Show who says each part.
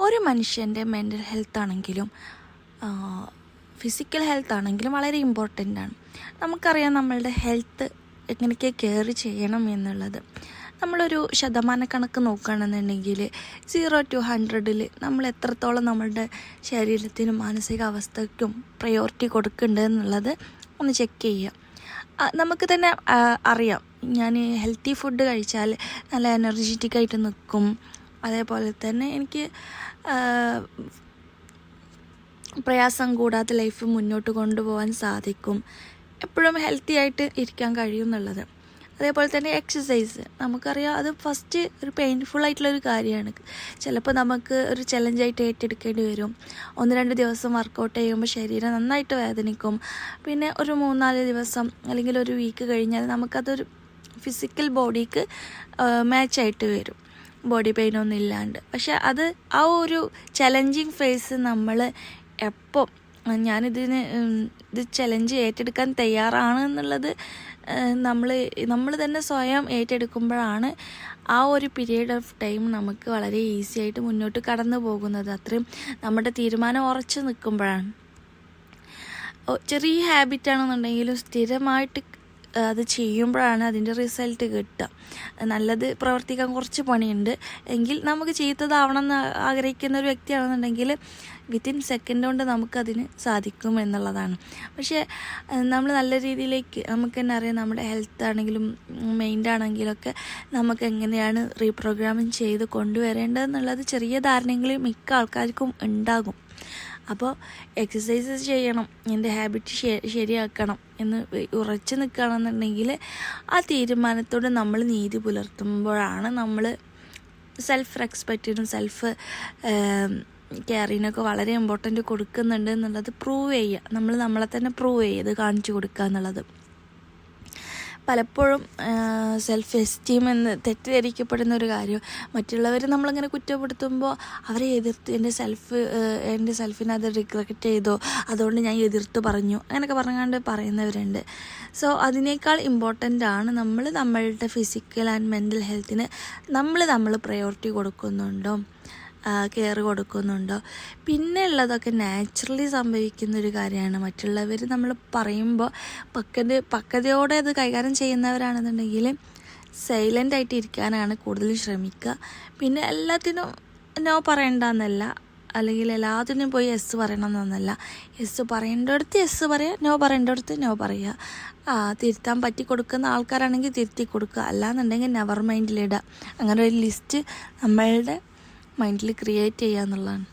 Speaker 1: ഒരു മനുഷ്യൻ്റെ mental health ആണെങ്കിലും ഫിസിക്കൽ ഹെൽത്ത് ആണെങ്കിലും വളരെ ഇമ്പോർട്ടൻ്റ് ആണ്. നമുക്കറിയാം നമ്മളുടെ ഹെൽത്ത് എങ്ങനെയൊക്കെ കെയർ ചെയ്യണം എന്നുള്ളത്. നമ്മളൊരു ശതമാനക്കണക്ക് നോക്കുകയാണെന്നുണ്ടെങ്കിൽ 0 to 100 നമ്മൾ എത്രത്തോളം നമ്മളുടെ ശരീരത്തിനും മാനസികാവസ്ഥയ്ക്കും പ്രയോറിറ്റി കൊടുക്കുന്നുണ്ട് എന്നുള്ളത് ഒന്ന് ചെക്ക് ചെയ്യുക. നമുക്ക് തന്നെ അറിയാം, ഞാൻ ഹെൽത്തി ഫുഡ് കഴിച്ചാൽ നല്ല എനർജറ്റിക് ആയിട്ട് നിൽക്കും. അതേപോലെ തന്നെ എനിക്ക് പ്രയാസം കൂടാതെ ലൈഫ് മുന്നോട്ട് കൊണ്ടുപോകാൻ സാധിക്കും. എപ്പോഴും ഹെൽത്തി ആയിട്ട് ഇരിക്കാൻ കഴിയും എന്നുള്ളത്. അതേപോലെ തന്നെ എക്സസൈസ് നമുക്കറിയാം, അത് ഫസ്റ്റ് ഒരു പെയിൻഫുൾ ആയിട്ടുള്ളൊരു കാര്യമാണ്. ചിലപ്പോൾ നമുക്ക് ഒരു ചലഞ്ചായിട്ട് ഏറ്റെടുക്കേണ്ടി വരും. 1-2 ദിവസം വർക്കൗട്ട് ചെയ്യുമ്പോൾ ശരീരം നന്നായിട്ട് വേദനിക്കും. പിന്നെ ഒരു 3-4 ദിവസം അല്ലെങ്കിൽ ഒരു വീക്ക് കഴിഞ്ഞാൽ നമുക്കതൊരു ഫിസിക്കൽ ബോഡിക്ക് മാച്ചായിട്ട് വരും, ബോഡി പെയിനൊന്നും ഇല്ലാണ്ട്. പക്ഷെ അത് ആ ഒരു ചലഞ്ചിങ് ഫേസ് നമ്മൾ എപ്പോൾ ഇത് ചലഞ്ച് ഏറ്റെടുക്കാൻ തയ്യാറാണ് എന്നുള്ളത് നമ്മൾ തന്നെ സ്വയം ഏറ്റെടുക്കുമ്പോഴാണ് ആ ഒരു പീരീഡ് ഓഫ് ടൈം നമുക്ക് വളരെ ഈസി ആയിട്ട് മുന്നോട്ട് കടന്നു പോകുന്നത്. അത്രയും നമ്മുടെ തീരുമാനം ഉറച്ചു നിൽക്കുമ്പോഴാണ്. ചെറിയ ഹാബിറ്റാണെന്നുണ്ടെങ്കിലും സ്ഥിരമായിട്ട് അത് ചെയ്യുമ്പോഴാണ് അതിൻ്റെ റിസൾട്ട് കിട്ടുക. നല്ലത് പ്രവർത്തിക്കാൻ കുറച്ച് പണിയുണ്ട് എങ്കിൽ നമുക്ക് ചെയ്തതാവണം എന്ന് ആഗ്രഹിക്കുന്ന ഒരു വ്യക്തിയാണെന്നുണ്ടെങ്കിൽ വിത്തിൻ സെക്കൻഡ് കൊണ്ട് നമുക്കതിന് സാധിക്കും എന്നുള്ളതാണ്. പക്ഷേ നമ്മൾ നല്ല രീതിയിലേക്ക് നമുക്ക് തന്നെ അറിയാം, നമ്മുടെ ഹെൽത്ത് ആണെങ്കിലും മൈൻഡ് ആണെങ്കിലൊക്കെ നമുക്ക് എങ്ങനെയാണ് റീപ്രോഗ്രാമിങ് ചെയ്ത് കൊണ്ടുവരേണ്ടതെന്നുള്ളത് ചെറിയ ധാരണയെങ്കിലും മിക്ക ആൾക്കാർക്കും ഉണ്ടാകും. അപ്പോൾ എക്സസൈസ് ചെയ്യണം, എൻ്റെ ഹാബിറ്റ് ശരിയാക്കണം എന്ന് ഉറച്ചു നിൽക്കുകയാണെന്നുണ്ടെങ്കിൽ ആ തീരുമാനത്തോട് നമ്മൾ നീതി പുലർത്തുമ്പോഴാണ് നമ്മൾ സെൽഫ് റെസ്പെക്റ്റിനും സെൽഫ് കെയറിനൊക്കെ വളരെ ഇമ്പോർട്ടൻ്റ് കൊടുക്കുന്നുണ്ട് എന്നുള്ളത് പ്രൂവ് ചെയ്യുക. നമ്മൾ നമ്മളെ തന്നെ പ്രൂവ് ചെയ്ത് കാണിച്ചു കൊടുക്കുക എന്നുള്ളത്. പലപ്പോഴും സെൽഫ് എസ്റ്റീം എന്ന് തെറ്റിദ്ധരിക്കപ്പെടുന്ന ഒരു കാര്യം, മറ്റുള്ളവർ നമ്മളിങ്ങനെ കുറ്റപ്പെടുത്തുമ്പോൾ അവരെ എതിർത്ത് എൻ്റെ സെൽഫിനെ അത് റിഗ്രറ്റ് ചെയ്തോ, അതുകൊണ്ട് ഞാൻ എതിർത്ത് പറഞ്ഞു, അങ്ങനെയൊക്കെ പറഞ്ഞുകൊണ്ട് പറയുന്നവരുണ്ട്. സോ അതിനേക്കാൾ ഇമ്പോർട്ടൻ്റ് ആണ് നമ്മളുടെ ഫിസിക്കൽ ആൻഡ് മെൻ്റൽ ഹെൽത്തിന് നമ്മൾ പ്രയോറിറ്റി കൊടുക്കുന്നുണ്ടോ, കെയർ കൊടുക്കുന്നുണ്ടോ. പിന്നെ ഉള്ളതൊക്കെ നാച്ചുറലി സംഭവിക്കുന്നൊരു കാര്യമാണ്. മറ്റുള്ളവർ നമ്മൾ പറയുമ്പോൾ പക്വതയോടെ അത് കൈകാര്യം ചെയ്യുന്നവരാണെന്നുണ്ടെങ്കിൽ സൈലൻ്റ് ആയിട്ട് ഇരിക്കാനാണ് കൂടുതലും ശ്രമിക്കുക. പിന്നെ എല്ലാത്തിനും നോ പറയണ്ടെന്നല്ല, അല്ലെങ്കിൽ എല്ലാത്തിനും പോയി യെസ് പറയണമെന്നല്ല. യെസ് പറയേണ്ടടുത്ത് യെസ് പറയുക, നോ പറയേണ്ടടുത്ത് നോ പറയുക. തിരുത്താൻ പറ്റി കൊടുക്കുന്ന ആൾക്കാരാണെങ്കിൽ തിരുത്തി കൊടുക്കുക, അല്ലാന്നുണ്ടെങ്കിൽ നെവർ മൈൻഡിലിടുക. അങ്ങനെ ഒരു ലിസ്റ്റ് നമ്മളുടെ മൈൻഡിൽ ക്രിയേറ്റ് ചെയ്യുക എന്നുള്ളതാണ്.